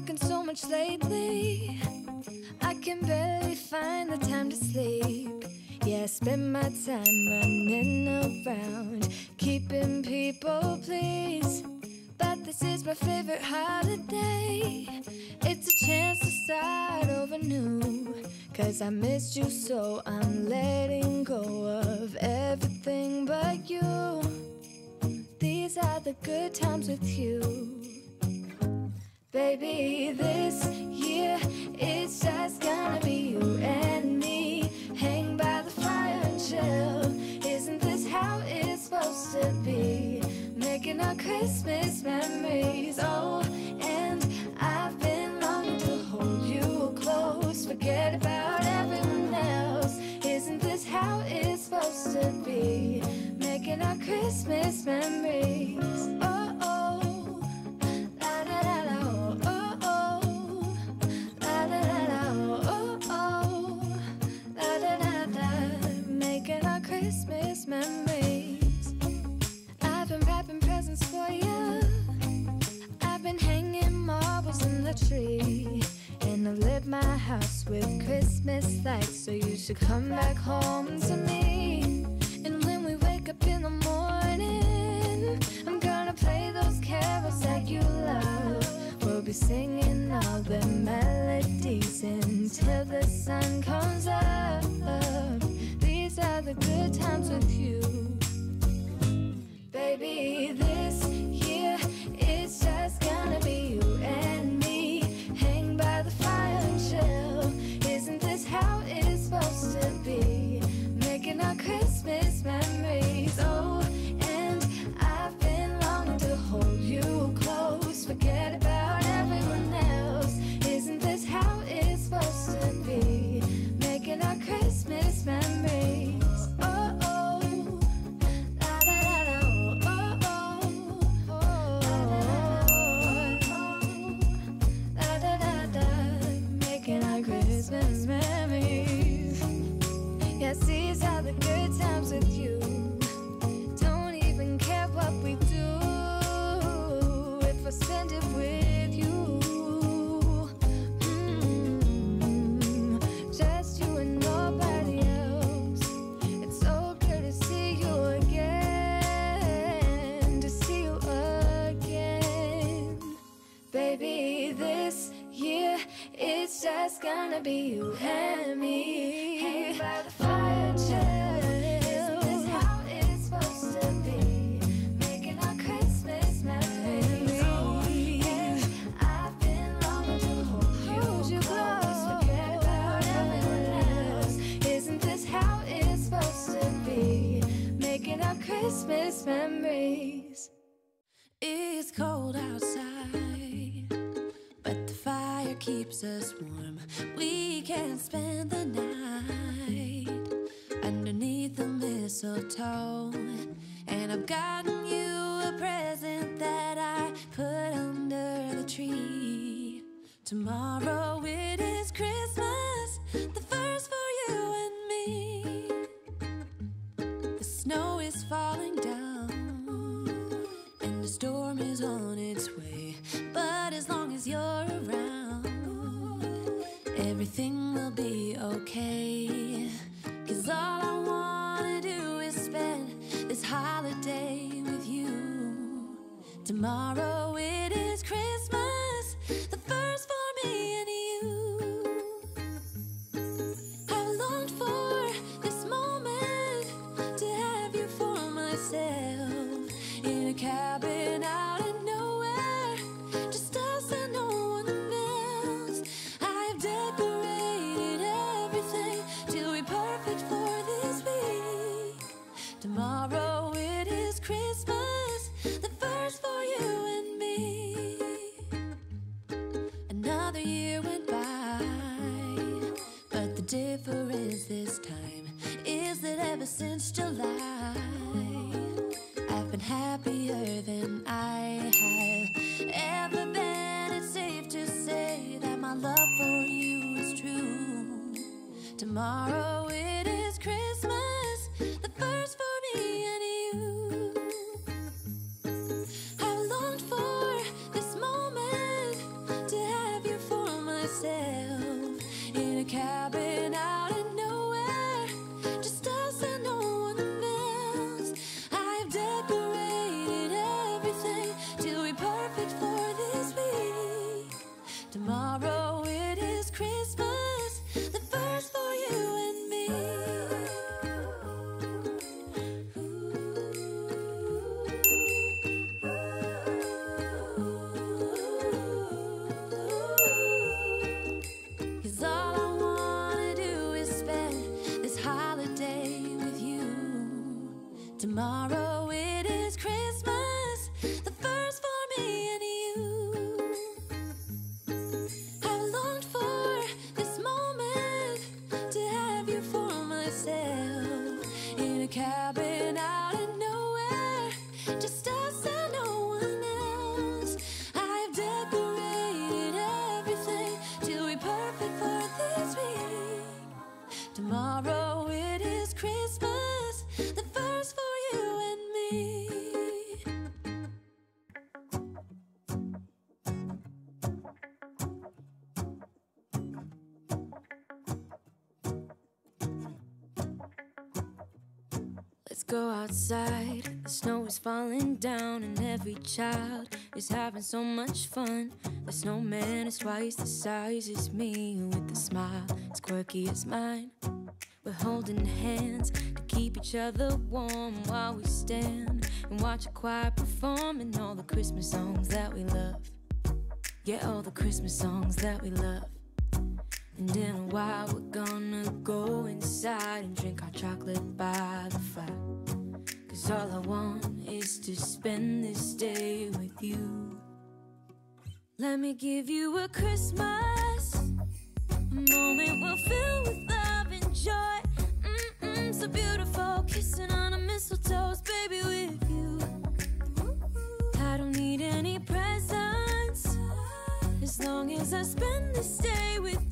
working so much lately, I can barely find the time to sleep. Yeah, I spend my time running around, keeping people pleased. But this is my favorite holiday. It's a chance to start over new. 'Cause I missed you, so I'm letting go of everything but you. These are the good times with you. Baby, this year it's just gonna be you and me. Hang by the fire and chill. Isn't this how it's supposed to be? Making our Christmas memories. Oh, and I've been longing to hold you close. Forget about everyone else. Isn't this how it's supposed to be? Making our Christmas memories. Oh, oh, la da da da, oh, oh, la da da da, oh, oh, la da da da. Making our Christmas memories. I've been wrapping presents for you. I've been hanging marbles in the tree. And I've lit my house with Christmas lights. So you should come back home to me. And when we wake up in the morning, I'm gonna play those carols that you love. We'll be singing all the melodies until the sun comes up. These are the good times with you. Baby, this year it's just gonna be you and me. Hang by the fire and chill. Isn't this how it's supposed to be? Making our Christmas memories. Oh, and I've been longing to hold you close. Forget about everyone else. Isn't this how it's supposed to be? Making our Christmas memories. Oh, oh, la da da da, oh, oh, oh, la da da da. Making our Christmas memories. Yes, these are the good times with you. Don't even care what we do if I spend it with you. Just you and nobody else. It's so good to see you again, to see you again. Baby, this year it's just gonna be you and me. Hang by the fire, chill. Isn't this how it's supposed to be? Making our Christmas memories. Oh, and I've been longing to hold you close. Forget about everyone else. Isn't this how it's supposed to be? Making our Christmas memories. It's cold outside, but the fire keeps us warm. We can spend the night underneath the mistletoe. And I've gotten you a present that I put under the tree. Tomorrow it is Christmas, the first for you and me. The snow is falling down and the storm is on its way. But as long as you're around, everything will be okay. 'Cause all I wanna do is spend this holiday with you. Tomorrow it is Christmas, the first for me and you. I've longed for this moment to have you for myself. In a cabin out in nowhere, just us and no one else. I've decorated everything to be perfect for this week. Tomorrow it is Christmas, the first for you and me. Another year went by, but the difference this time is that ever since July, I've been happier than I have ever been. It's safe to say that my love for you is true. Tomorrow it is Christmas, the first for me and you. I've longed for this moment to have Tomorrow it is Christmas, the first for you and me. 'Cause all I wanna do is spend this holiday with you. Tomorrow it is Christmas, the first for me and you. I've longed for this moment to have you for myself, in a cabin out of nowhere, just us and no one else. I've decorated everything to be perfect for this week. Tomorrow it is Christmas, the first for you and me. Let's go outside, the snow is falling down and every child is having so much fun. The snowman is twice the size as me, with a smile as quirky as mine. We're holding hands to keep each other warm while we stand and watch a choir performing all the Christmas songs that we love. Yeah, all the Christmas songs that we love. And in a while we're gonna go inside and drink our chocolate by the fire. 'Cause all I want is to spend this day with you. Let me give you a Christmas, a moment we'll fill with love and joy. So beautiful, kissing on a mistletoe, baby, with you. I don't need any presents, as long as I spend this day with